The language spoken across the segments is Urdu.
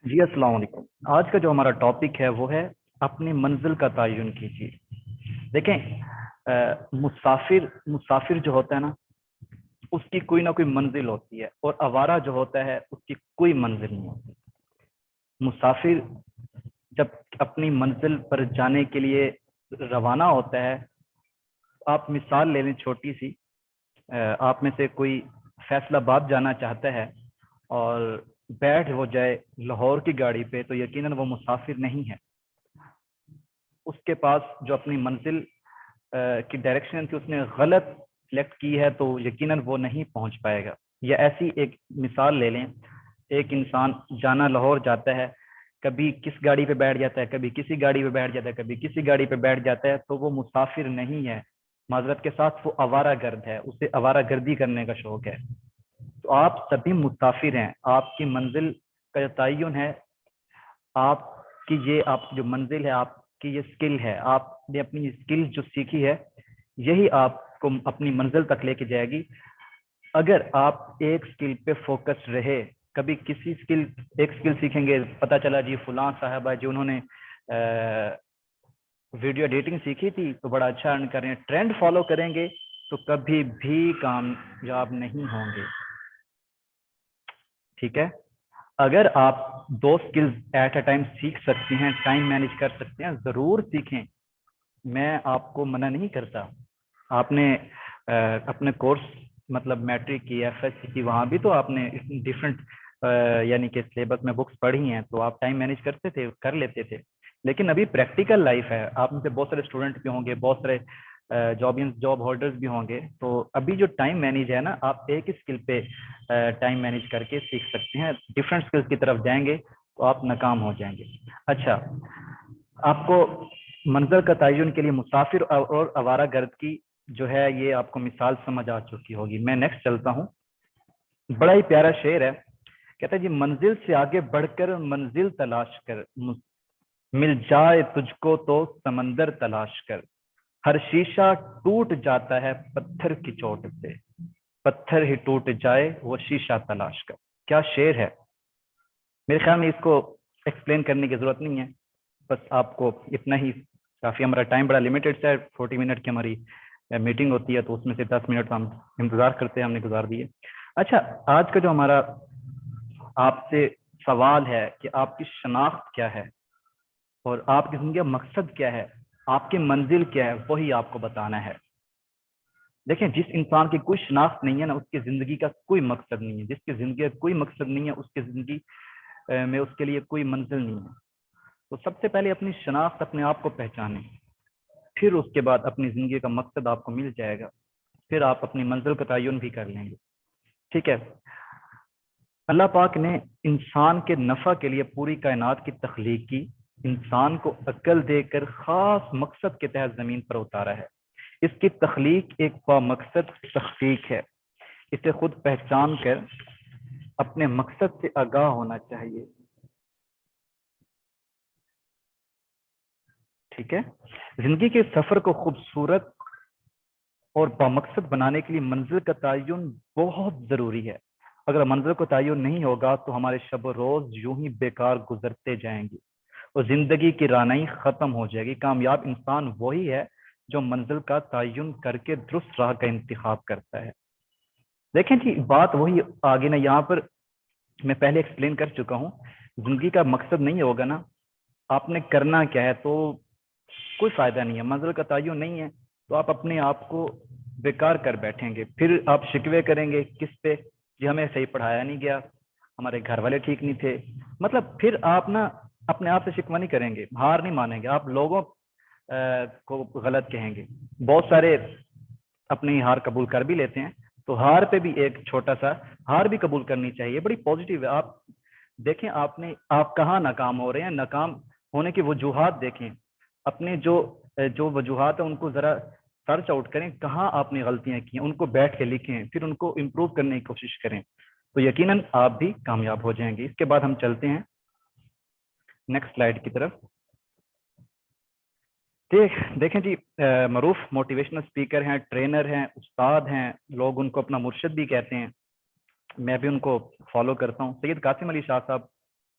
جی السلام علیکم۔ آج کا جو ہمارا ٹاپک ہے وہ ہے اپنی منزل کا تعین کیجیے۔ دیکھیں، مسافر مسافر جو ہوتا ہے نا، اس کی کوئی نہ کوئی منزل ہوتی ہے، اور آوارہ جو ہوتا ہے اس کی کوئی منزل نہیں ہوتی۔ مسافر جب اپنی منزل پر جانے کے لیے روانہ ہوتا ہے، آپ مثال لے لیں چھوٹی سی، آپ میں سے کوئی فیصل آباد جانا چاہتا ہے اور بیٹھ وہ جائے لاہور کی گاڑی پہ، تو یقیناً وہ مسافر نہیں ہے۔ اس کے پاس جو اپنی منزل کی ڈائریکشن تھی اس نے غلط سلیکٹ کی ہے، تو یقیناً وہ نہیں پہنچ پائے گا۔ یا ایسی ایک مثال لے لیں، ایک انسان جانا لاہور جاتا ہے، کبھی کس گاڑی پہ بیٹھ جاتا ہے، کبھی کسی گاڑی پہ بیٹھ جاتا ہے، کبھی کسی گاڑی پہ بیٹھ جاتا ہے، تو وہ مسافر نہیں ہے، معذرت کے ساتھ وہ آوارہ گرد ہے، اسے آوارہ گردی کرنے کا شوق ہے۔ تو آپ سبھی مسافر ہیں۔ آپ کی منزل کا جو تعین ہے، آپ کی یہ آپ جو منزل ہے، آپ کی یہ سکل ہے، آپ نے اپنی سکل جو سیکھی ہے، یہی آپ کو اپنی منزل تک لے کے جائے گی۔ اگر آپ ایک سکل پہ فوکس رہے، کبھی کسی سکل ایک سکل سیکھیں گے، پتہ چلا جی فلاں صاحبہ جی انہوں نے ویڈیو ایڈیٹنگ سیکھی تھی تو بڑا اچھا ارن کر رہے ہیں، ٹرینڈ فالو کریں گے تو کبھی بھی کامیاب نہیں ہوں گے۔ ٹھیک ہے؟ اگر آپ دو سکلز ایٹ اے ٹائم سیکھ سکتے ہیں، ٹائم مینج کر سکتے ہیں، ضرور سیکھیں، میں آپ کو منع نہیں کرتا۔ آپ نے اپنے کورس مطلب میٹرک کی، ایف ایس سی کی، وہاں بھی تو آپ نے ڈفرینٹ یعنی کہ سلیبس میں بکس پڑھی ہیں، تو آپ ٹائم مینج کرتے تھے، کر لیتے تھے۔ لیکن ابھی پریکٹیکل لائف ہے، آپ میں سے بہت سارے اسٹوڈنٹ بھی ہوں گے، بہت سارے جاب ہولڈرز بھی ہوں گے، تو ابھی جو ٹائم مینج ہے نا، آپ ایک ہی اسکل پہ ٹائم مینج کر کے سیکھ سکتے ہیں۔ ڈفرینٹ اسکلس کی طرف جائیں گے تو آپ ناکام ہو جائیں گے۔ اچھا، آپ کو منزل کا تعین کے لیے مسافر اور آوارہ گرد کی جو ہے یہ آپ کو مثال سمجھ آ چکی ہوگی۔ میں نیکسٹ چلتا ہوں۔ بڑا ہی پیارا شعر ہے، کہتا ہے جی منزل سے آگے بڑھ کر منزل تلاش کر، مل جائے تجھ کو تو سمندر تلاش کر، ہر شیشہ ٹوٹ جاتا ہے پتھر کی چوٹ سے، پتھر ہی ٹوٹ جائے وہ شیشہ تلاش کر۔ کیا شعر ہے! میرے خیال میں اس کو ایکسپلین کرنے کی ضرورت نہیں ہے، بس آپ کو اتنا ہی کافی۔ ہمارا ٹائم بڑا لمیٹڈ ہے، 40 منٹ کی ہماری میٹنگ ہوتی ہے، تو اس میں سے 10 منٹ ہم انتظار کرتے ہیں، ہم نے گزار دیے۔ اچھا، آج کا جو ہمارا آپ سے سوال ہے کہ آپ کی شناخت کیا ہے اور آپ کی زندگی کا مقصد کیا ہے، آپ کی منزل کیا ہے، وہی آپ کو بتانا ہے۔ دیکھیں، جس انسان کی کوئی شناخت نہیں ہے نا، اس کی زندگی کا کوئی مقصد نہیں ہے۔ جس کی زندگی کا کوئی مقصد نہیں ہے، اس کی زندگی میں اس کے لیے کوئی منزل نہیں ہے۔ تو سب سے پہلے اپنی شناخت، اپنے آپ کو پہچانیں، پھر اس کے بعد اپنی زندگی کا مقصد آپ کو مل جائے گا، پھر آپ اپنی منزل کا تعین بھی کر لیں گے۔ ٹھیک ہے؟ اللہ پاک نے انسان کے نفع کے لیے پوری کائنات کی تخلیق کی، انسان کو عقل دے کر خاص مقصد کے تحت زمین پر اتارا ہے۔ اس کی تخلیق ایک بامقصد تخلیق ہے، اسے خود پہچان کر اپنے مقصد سے آگاہ ہونا چاہیے۔ ٹھیک ہے؟ زندگی کے سفر کو خوبصورت اور بامقصد بنانے کے لیے منزل کا تعین بہت ضروری ہے۔ اگر منزل کو تعین نہیں ہوگا تو ہمارے شب و روز یوں ہی بیکار گزرتے جائیں گے اور زندگی کی رانائی ختم ہو جائے گی۔ کامیاب انسان وہی ہے جو منزل کا تعین کر کے درست راہ کا انتخاب کرتا ہے۔ دیکھیں جی، بات وہی آگے نا، یہاں پر میں پہلے ایکسپلین کر چکا ہوں، زندگی کا مقصد نہیں ہوگا نا، آپ نے کرنا کیا ہے، تو کوئی فائدہ نہیں ہے۔ منزل کا تعین نہیں ہے تو آپ اپنے آپ کو بیکار کر بیٹھیں گے، پھر آپ شکوے کریں گے کس پہ؟ جی ہمیں صحیح پڑھایا نہیں گیا، ہمارے گھر والے ٹھیک نہیں تھے، مطلب پھر آپ نا اپنے آپ سے شکوہ نہیں کریں گے، ہار نہیں مانیں گے، آپ لوگوں کو غلط کہیں گے۔ بہت سارے اپنی ہار قبول کر بھی لیتے ہیں، تو ہار پہ بھی ایک چھوٹا سا ہار بھی قبول کرنی چاہیے، بڑی پازیٹیو ہے۔ آپ دیکھیں آپ کہاں ناکام ہو رہے ہیں، ناکام ہونے کی وجوہات دیکھیں، اپنے جو وجوہات ہیں ان کو ذرا سرچ آؤٹ کریں، کہاں آپ نے غلطیاں کی ہیں، ان کو بیٹھ کے لکھیں، پھر ان کو امپروو کرنے کی کوشش کریں، تو یقیناً آپ بھی کامیاب ہو جائیں گے۔ اس کے بعد ہم چلتے ہیں نیکسٹ سلائیڈ کی طرف۔ دیکھیں جی، معروف موٹیویشنل اسپیکر ہیں، ٹرینر ہیں، استاد ہیں، لوگ ان کو اپنا مرشد بھی کہتے ہیں، میں بھی ان کو فالو کرتا ہوں۔ سید قاسم علی شاہ صاحب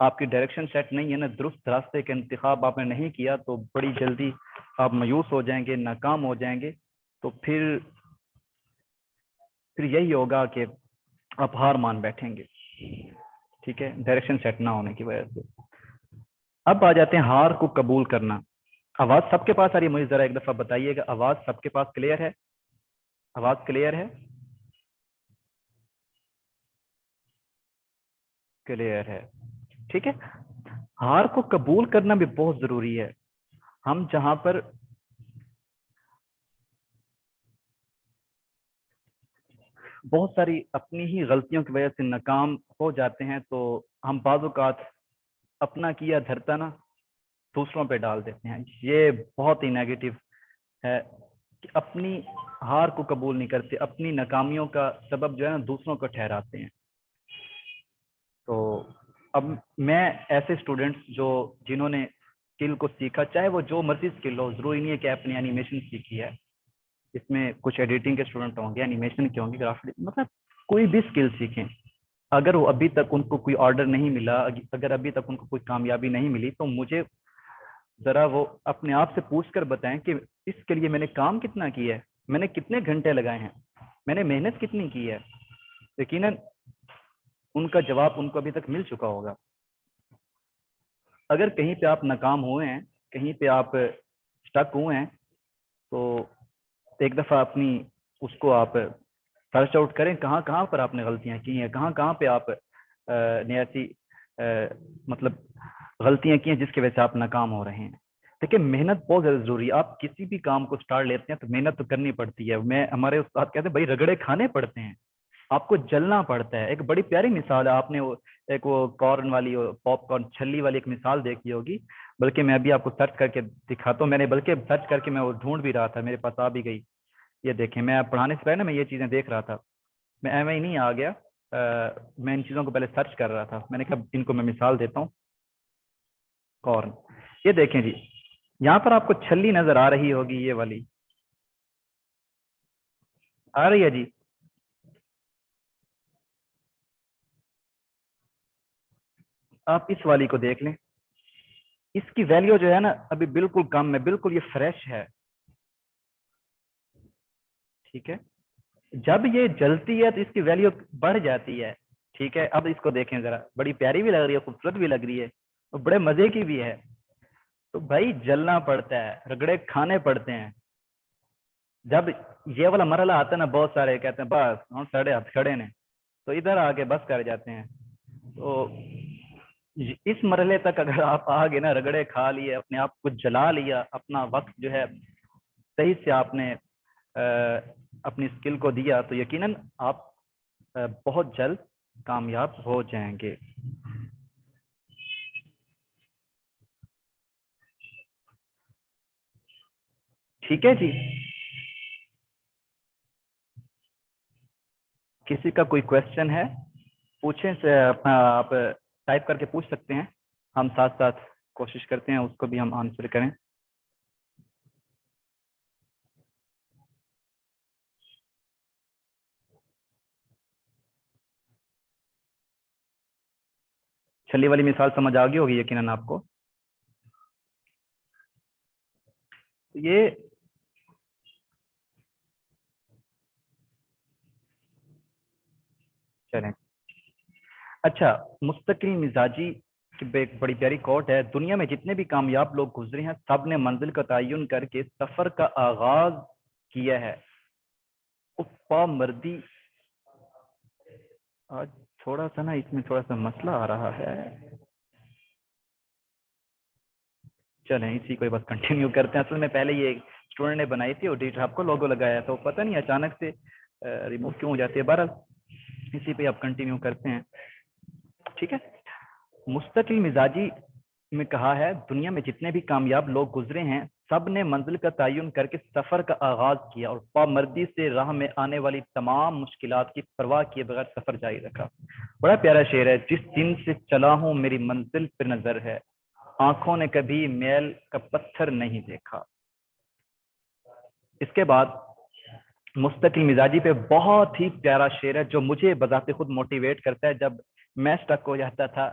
آپ کی ڈائریکشن سیٹ نہیں ہے نا، درست راستے کا انتخاب آپ نے نہیں کیا، تو بڑی جلدی آپ مایوس ہو جائیں گے، ناکام ہو جائیں گے، تو پھر یہی ہوگا کہ آپ ہار مان بیٹھیں گے، ٹھیک ہے، ڈائریکشن سیٹ نہ ہونے کی وجہ سے۔ اب آ جاتے ہیں ہار کو قبول کرنا۔ آواز سب کے پاس آ رہی ہے؟ مجھے ذرا ایک دفعہ بتائیے گا، آواز سب کے پاس کلیئر ہے؟ آواز کلیئر ہے؟ کلیئر ہے، ٹھیک ہے۔ ہار کو قبول کرنا بھی بہت ضروری ہے۔ ہم جہاں پر بہت ساری اپنی ہی غلطیوں کی وجہ سے ناکام ہو جاتے ہیں، تو ہم بعض اوقات اپنا کیا دھرتا نا دوسروں پہ ڈال دیتے ہیں۔ یہ بہت ہی نیگیٹو ہے کہ اپنی ہار کو قبول نہیں کرتے، اپنی ناکامیوں کا سبب جو ہے نا دوسروں کو ٹھہراتے ہیں۔ تو اب میں ایسے اسٹوڈنٹس جنہوں نے اسکل کو سیکھا، چاہے وہ جو مرضی اسکل ہو، ضروری نہیں ہے کہ اپنی اینیمیشن سیکھی ہے، اس میں کچھ ایڈیٹنگ کے اسٹوڈنٹ ہوں گے، اینیمیشن کے ہوں گے، گرافک، مطلب کوئی بھی اسکل سیکھیں، اگر وہ ابھی تک ان کو کوئی آرڈر نہیں ملا، اگر ابھی تک ان کو کوئی کامیابی نہیں ملی، تو مجھے ذرا وہ اپنے آپ سے پوچھ کر بتائیں کہ اس کے لیے میں نے کام کتنا کیا ہے، میں نے کتنے گھنٹے لگائے ہیں، میں نے محنت کتنی کی ہے۔ یقیناً ان کا جواب ان کو ابھی تک مل چکا ہوگا۔ اگر کہیں پہ آپ ناکام ہوئے ہیں، کہیں پہ آپ اسٹک ہوئے ہیں، تو ایک دفعہ اپنی اس کو آپ سرچ آؤٹ کریں، کہاں کہاں پر آپ نے غلطیاں کی ہیں، کہاں کہاں پہ آپ نے ایسی مطلب غلطیاں کی ہیں جس کی وجہ سے آپ ناکام ہو رہے ہیں۔ دیکھیں، محنت بہت زیادہ ضروری ہے۔ آپ کسی بھی کام کو اسٹارٹ لیتے ہیں تو محنت تو کرنی پڑتی ہے۔ ہمارے استاد کہتے ہیں بھائی رگڑے کھانے پڑتے ہیں، آپ کو جلنا پڑتا ہے۔ ایک بڑی پیاری مثال ہے، آپ نے ایک وہ کارن والی پاپ کارن چھلی والی ایک مثال دیکھی ہوگی، بلکہ میں ابھی آپ کو سرچ کر کے دکھاتا ہوں، میں نے بلکہ سرچ کر کے میں وہ ڈھونڈ بھی رہا تھا، میرے پاس آ بھی گئی۔ یہ دیکھیں، میں پڑھانے سے پہلے نا میں یہ چیزیں دیکھ رہا تھا، میں ایم نہیں آ گیا، میں ان چیزوں کو پہلے سرچ کر رہا تھا، میں نے کہا ان کو میں مثال دیتا ہوں۔ کارن، یہ دیکھیں جی، یہاں پر آپ کو چھلی نظر آ رہی ہوگی، یہ والی آ رہی ہے جی؟ آپ اس والی کو دیکھ لیں، اس کی ویلیو جو ہے نا ابھی بالکل کم ہے، بالکل یہ فریش ہے، ٹھیک ہے۔ جب یہ جلتی ہے تو اس کی ویلیو بڑھ جاتی ہے، ٹھیک ہے۔ اب اس کو دیکھیں ذرا، بڑی پیاری بھی لگ رہی ہے، خوبصورت بھی لگ رہی ہے، اور بڑے مزے کی بھی ہے۔ تو بھائی جلنا پڑتا ہے، رگڑے کھانے پڑتے ہیں۔ جب یہ والا مرحلہ آتا ہے نا، بہت سارے کہتے ہیں بس ہم سڑے ہاتھ کھڑے نے، تو ادھر آ کے بس کر جاتے ہیں۔ تو اس مرحلے تک اگر آپ آگے نا، رگڑے کھا لیے، اپنے آپ کو جلا لیا، اپنا وقت جو ہے صحیح سے آپ نے اپنی اسکل کو دیا، تو یقیناً آپ بہت جلد کامیاب ہو جائیں گے۔ ٹھیک ہے جی، کسی کا کوئی کوشچن ہے پوچھیں سے، اپنا آپ ٹائپ کر کے پوچھ سکتے ہیں، ہم ساتھ ساتھ کوشش کرتے ہیں اس کو بھی ہم آنسر کریں۔ چھلی والی مثال سمجھ آ گئی ہوگی یقیناً آپ کو۔ یہ چلیں، اچھا، مستقل مزاجی کی ایک بڑی پیاری کوٹ ہے، دنیا میں جتنے بھی کامیاب لوگ گزرے ہیں، سب نے منزل کا تعین کر کے سفر کا آغاز کیا ہے۔ اپا مردی، آج تھوڑا سا نا اس میں تھوڑا سا مسئلہ آ رہا ہے، چلیں اسی کو بس کنٹینیو کرتے ہیں۔ اصل میں پہلے یہ اسٹوڈنٹ نے بنائی تھی، اور آپ کو لوگو لگایا تو پتہ نہیں اچانک سے ریموو کیوں ہو جاتی ہے، بہرحال اسی پہ آپ کنٹینیو کرتے ہیں، ٹھیک ہے۔ مستقل مزاجی میں کہا ہے، دنیا میں جتنے بھی کامیاب لوگ گزرے ہیں، سب نے منزل کا تعین کر کے سفر کا آغاز کیا، اور پامردی سے راہ میں آنے والی تمام مشکلات کی پرواہ کیے بغیر سفر جاری رکھا۔ بڑا پیارا شعر ہے، جس دن سے چلا ہوں میری منزل پر نظر ہے، آنکھوں نے کبھی میل کا پتھر نہیں دیکھا۔ اس کے بعد مستقل مزاجی پہ بہت ہی پیارا شعر ہے جو مجھے بذات خود موٹیویٹ کرتا ہے۔ جب میں سٹک ہو جاتا تھا،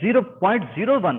0.01,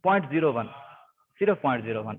0.01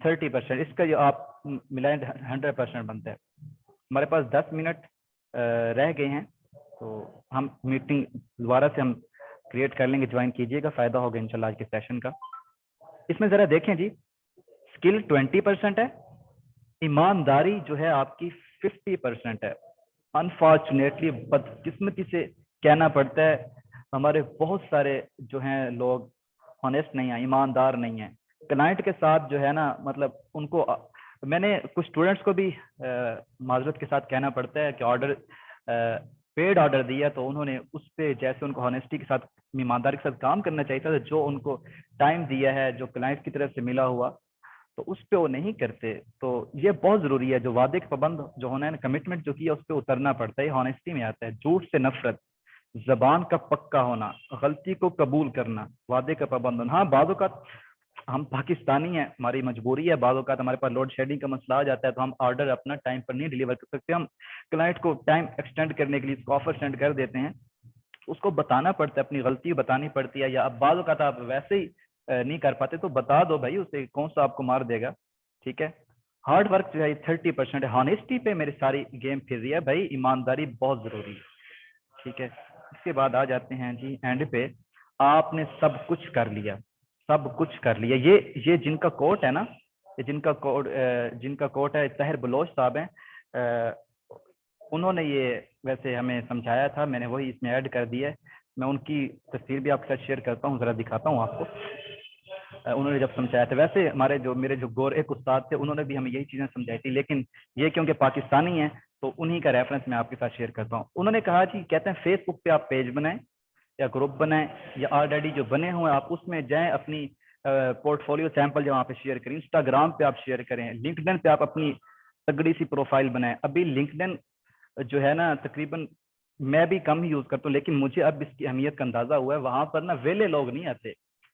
30%, اس کا جو آپ ملائیں 100% بنتا ہے. ہمارے پاس 10 منٹ رہ گئے ہیں تو ہم میٹنگ دوبارہ سے ہم کریٹ کر لیں گے. جوائن کیجیے گا, فائدہ ہوگا انشاءاللہ آج کے سیشن کا. اس میں ذرا دیکھیں جی, اسکل 20% ہے, ایمانداری جو ہے آپ کی 50% ہے. انفارچونیٹلی بدقسمتی سے کہنا پڑتا ہے, ہمارے بہت سارے جو ہیں لوگ ہانیسٹ نہیں ہیں, ایماندار نہیں ہیں کلائنٹ کے ساتھ جو ہے نا. مطلب ان کو میں نے کچھ اسٹوڈنٹس کو بھی معذرت کے ساتھ کہنا پڑتا ہے کہ آرڈر پیڈ آرڈر دیا تو انہوں نے اس پہ جیسے ان کو ہانیسٹی کے ساتھ ایمانداری کے ساتھ کام کرنا چاہیے تھا, جو ان کو ٹائم دیا ہے جو کلائنٹ کی طرف سے ملا ہوا تو اس پہ وہ نہیں کرتے. تو یہ بہت ضروری ہے, جو وعدے کے پابند جو ہونا ہے نا, کمٹمنٹ جو کیا اس پہ اترنا پڑتا ہے. ہانیسٹی میں آتا ہے, جھوٹ سے نفرت, زبان کا پکا ہونا, غلطی کو قبول کرنا, وعدے کا پابند ہونا. ہاں بعض اوقات ہم پاکستانی ہیں, ہماری مجبوری ہے, بعض اوقات ہمارے پاس لوڈ شیڈنگ کا مسئلہ آ جاتا ہے تو ہم آرڈر اپنا ٹائم پر نہیں ڈلیور کر سکتے. ہم کلائنٹ کو ٹائم ایکسٹینڈ کرنے کے لیے آفر سینڈ کر دیتے ہیں, اس کو بتانا پڑتا ہے, اپنی غلطی بتانی پڑتی ہے. یا اب بعض اوقات آپ ویسے ہی نہیں کر پاتے تو بتا دو بھائی, اسے کون سا آپ کو مار دے گا. ٹھیک ہے, ہارڈ ورک جو ہے 30% ہے. ہانیسٹی پہ میری ساری گیم پھر رہی ہے بھائی, ایمانداری بہت ضروری ہے. ٹھیک ہے, اس کے بعد آ جاتے ہیں جی اینڈ پہ. آپ نے سب کچھ کر لیا, سب کچھ کر لیا. یہ جن کا کوٹ ہے نا, یہ جن کا کوٹ ہے طاہر بلوچ صاحب ہیں, انہوں نے یہ ویسے ہمیں سمجھایا تھا, میں نے وہی اس میں ایڈ کر دیا ہے. میں ان کی تصویر بھی آپ کے ساتھ شیئر کرتا ہوں, ذرا دکھاتا ہوں آپ کو. انہوں نے جب سمجھایا تھا, ویسے ہمارے جو میرے جو گور ایک استاد تھے انہوں نے بھی ہمیں یہی چیزیں سمجھائی تھی, لیکن یہ کیونکہ پاکستانی ہیں تو انہی کا ریفرنس میں آپ کے ساتھ شیئر کرتا ہوں. انہوں نے کہا جی, کہتے ہیں فیس بک پہ آپ پیج بنائیں یا گروپ بنائیں, یا آلریڈی جو بنے ہوئے آپ اس میں جائیں, اپنی پورٹ فولیو سیمپل جو وہاں پہ شیئر کریں. انسٹاگرام پہ آپ شیئر کریں, لنکڈن پہ آپ اپنی تگڑی سی پروفائل بنائیں. ابھی لنکڈن جو ہے نا تقریباً میں بھی کم ہی یوز کرتا ہوں, لیکن مجھے اب اس کی اہمیت کا اندازہ ہوا ہے. وہاں پر نا ویلے لوگ نہیں آتے.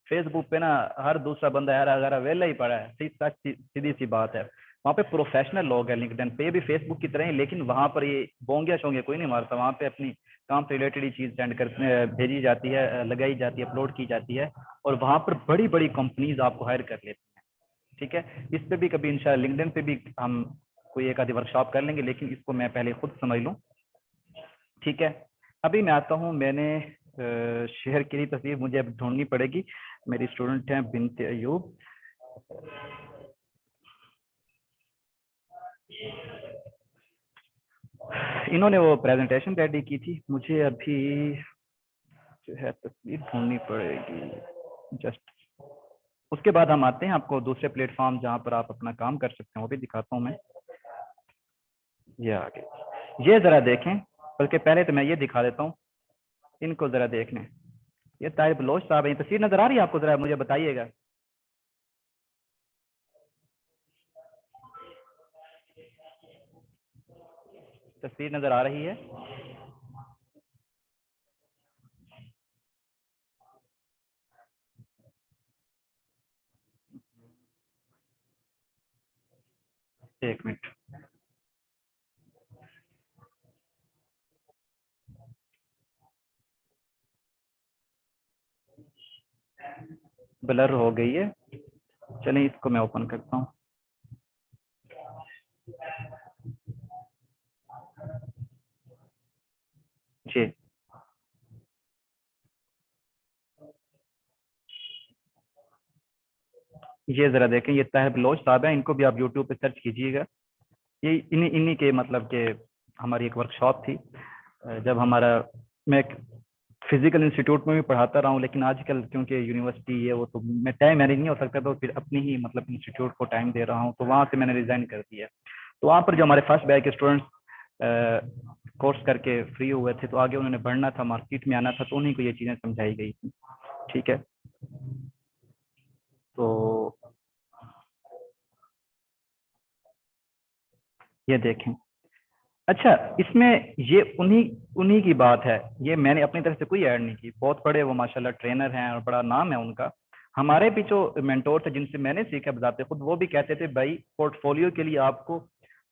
فیس بک پہ نا ہر دوسرا بندہ یار اگر ویلا ہی پڑا ہے, سیدھی سی بات ہے. وہاں پہ پروفیشنل لوگ ہیں. لنکڈن پہ بھی فیس بک کی طرح ہی, لیکن وہاں پر یہ بونگیا شونگیا کوئی نہیں مارتا. وہاں پہ اپنی کام سے ریلیٹڈ ہی چیز سینڈ کرتے بھیجی جاتی ہے, لگائی جاتی ہے, اپلوڈ کی جاتی ہے, اور وہاں پر بڑی بڑی کمپنیز آپ کو ہائر کر لیتی ہیں. ٹھیک ہے, اس پہ بھی کبھی انشاءاللہ لنکڈن پہ بھی ہم کوئی ایک آدھی ورک شاپ کر لیں گے, لیکن اس کو میں پہلے خود سمجھ لوں. ٹھیک ہے, ابھی میں آتا ہوں. میں نے شہر کے لیے تصویر مجھے اب ڈھونڈنی پڑے گی. میری اسٹوڈنٹ ہیں بنت ایوب. انہوں نے وہ پریزنٹیشن ریڈی کی تھی, مجھے ابھی جو ہے تصویر ڈھونڈنی پڑے گی جسٹ. اس کے بعد ہم آتے ہیں آپ کو دوسرے پلیٹ فارم جہاں پر آپ اپنا کام کر سکتے ہیں, وہ بھی دکھاتا ہوں میں. یہ آگے یہ ذرا دیکھیں, بلکہ پہلے تو میں یہ دکھا دیتا ہوں, ان کو ذرا دیکھ لیں. یہ طاہر بلوچ صاحب ہیں. تصویر نظر آ رہی ہے آپ کو؟ ذرا مجھے بتائیے گا. تصویر نظر آ رہی ہے؟ ایک منٹ. بلر ہو گئی ہے, چلیں اس کو میں اوپن کرتا ہوں. جی یہ ذرا دیکھیں, یہ طاہر بلوچ صاحب ہیں. ان کو بھی آپ یوٹیوب پہ سرچ کیجیے گا. یہ انہی کے مطلب کہ ہماری ایک ورک شاپ تھی. جب ہمارا میں فزیکل انسٹیٹیوٹ میں بھی پڑھاتا رہا ہوں, لیکن آج کل کیونکہ یونیورسٹی ہے وہ تو میں ٹائم مینیج نہیں ہو سکتا, تو پھر اپنی ہی مطلب انسٹیٹیوٹ کو ٹائم دے رہا ہوں. تو وہاں سے میں نے ریزائن کر دیا. تو وہاں پر جو ہمارے فرسٹ بیچ کے اسٹوڈنٹس کورس کر کے فری ہوئے تھے, تو آگے انہوں نے بڑھنا تھا, مارکیٹ میں آنا تھا, تو انہیں کو یہ چیزیں سمجھائی گئی تھی. ٹھیک ہے, تو یہ دیکھیں. اچھا, اس میں یہ انہی کی بات ہے, یہ میں نے اپنی طرف سے کوئی ایڈ نہیں کی. بہت بڑے وہ ماشاءاللہ ٹرینر ہیں اور بڑا نام ہے ان کا. ہمارے بھی جو مینٹور تھے جن سے میں نے سیکھا بذات خود, وہ بھی کہتے تھے بھائی پورٹ فولیو کے لیے آپ کو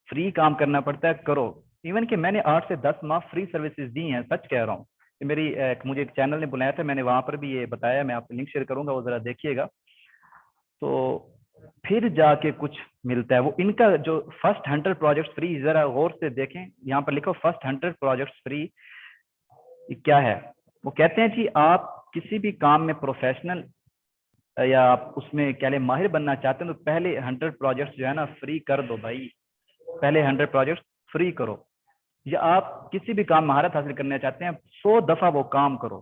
فری کام کرنا پڑتا ہے, کرو. ایون کہ میں نے 8 سے 10 ماہ فری سروسز دی ہیں, سچ کہہ رہا ہوں. میری مجھے ایک چینل نے بلایا تھا, میں نے وہاں پر بھی یہ بتایا, میں آپ کو لنک شیئر کروں گا, وہ ذرا دیکھیے گا. تو پھر جا کے کچھ ملتا ہے. وہ ان کا جو فرسٹ 100 پروجیکٹس فری, ذرا غور سے دیکھیں, یہاں پر لکھو فرسٹ 100 پروجیکٹس فری کیا ہے. وہ کہتے ہیں جی آپ کسی بھی کام میں پروفیشنل یا آپ اس میں کیا لیں ماہر بننا چاہتے ہیں تو پہلے 100 پروجیکٹس جو ہے نا فری کر دو بھائی, پہلے 100 پروجیکٹس فری کرو. یا آپ کسی بھی کام مہارت حاصل کرنا چاہتے ہیں 100 دفعہ وہ کام کرو.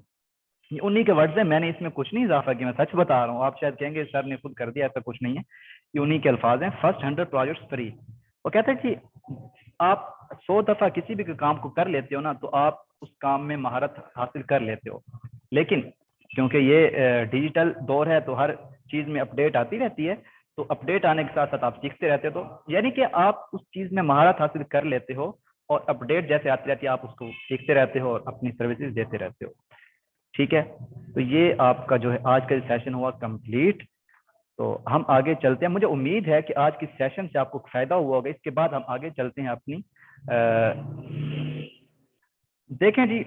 یہ انہی کے ورڈز ہیں, میں نے اس میں کچھ نہیں اضافہ کیا, میں سچ بتا رہا ہوں. آپ شاید کہیں گے سر نے خود کر دیا, ایسا کچھ نہیں ہے, یہ انہی کے الفاظ ہیں. First 100 projects free. وہ کہتے ہیں کہ آپ 100 دفعہ کسی بھی کام کو کر لیتے ہو نا تو آپ اس کام میں مہارت حاصل کر لیتے ہو. لیکن کیونکہ یہ ڈیجیٹل دور ہے تو ہر چیز میں اپڈیٹ آتی رہتی ہے, تو اپڈیٹ آنے کے ساتھ ساتھ آپ سیکھتے رہتے ہو, یعنی کہ آپ اس چیز میں مہارت حاصل کر لیتے ہو اور اپڈیٹ جیسے آتی رہتی ہے آپ اس کو سیکھتے رہتے ہو اور اپنی سروسز دیتے رہتے ہو. ٹھیک ہے, تو یہ آپ کا جو ہے آج کا سیشن ہوا کمپلیٹ. تو ہم آگے چلتے ہیں. مجھے امید ہے کہ آج کی سیشن سے آپ کو فائدہ ہوا ہوگا. اس کے بعد ہم آگے چلتے ہیں اپنی دیکھیں جی,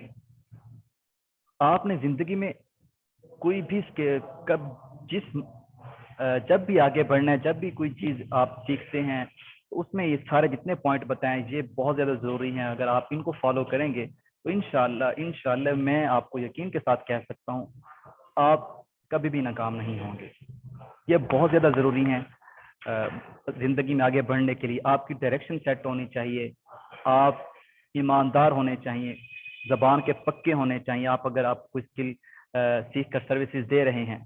آپ نے زندگی میں کوئی بھی جب بھی آگے بڑھنا ہے, جب بھی کوئی چیز آپ سیکھتے ہیں تو اس میں یہ سارے جتنے پوائنٹ بتائیں یہ بہت زیادہ ضروری ہیں. اگر آپ ان کو فالو کریں گے تو انشاءاللہ میں آپ کو یقین کے ساتھ کہہ سکتا ہوں آپ کبھی بھی ناکام نہیں ہوں گے. یہ بہت زیادہ ضروری ہیں زندگی میں آگے بڑھنے کے لیے. آپ کی ڈائریکشن سیٹ ہونی چاہیے, آپ ایماندار ہونے چاہیے, زبان کے پکے ہونے چاہیے. اگر آپ کوئی اسکل سیکھ کر سروسز دے رہے ہیں,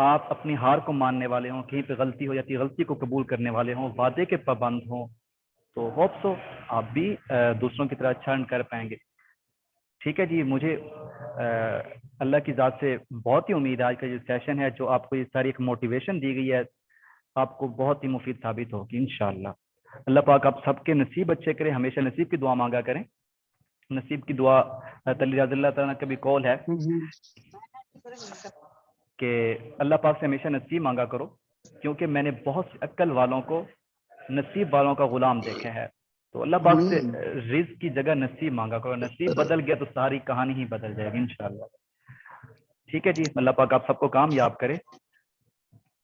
آپ اپنی ہار کو ماننے والے ہوں, کہیں پہ غلطی ہو جاتی ہے غلطی کو قبول کرنے والے ہوں, وعدے کے پابند ہوں, تو ہوپ سو آپ بھی دوسروں کی طرح اچھا ارن کر پائیں گے. ٹھیک ہے جی, مجھے اللہ کی ذات سے بہت ہی امید ہے آج کا جو سیشن ہے, جو آپ کو یہ ساری ایک موٹیویشن دی گئی ہے, آپ کو بہت ہی مفید ثابت ہوگی انشاءاللہ. اللہ پاک آپ سب کے نصیب اچھے کرے. ہمیشہ نصیب کی دعا مانگا کریں. نصیب کی دعا اللہ تعالیٰ کا بھی قول ہے کہ اللہ پاک سے ہمیشہ نصیب مانگا کرو, کیونکہ میں نے بہت سی عقل والوں کو نصیب والوں کا غلام دیکھا ہے. تو اللہ پاک سے رزق کی جگہ نصیب مانگا کرو. نصیب بدل گیا تو ساری کہانی ہی بدل جائے گی انشاءاللہ. ٹھیک ہے جی, اللہ پاک آپ سب کو کامیاب کرے.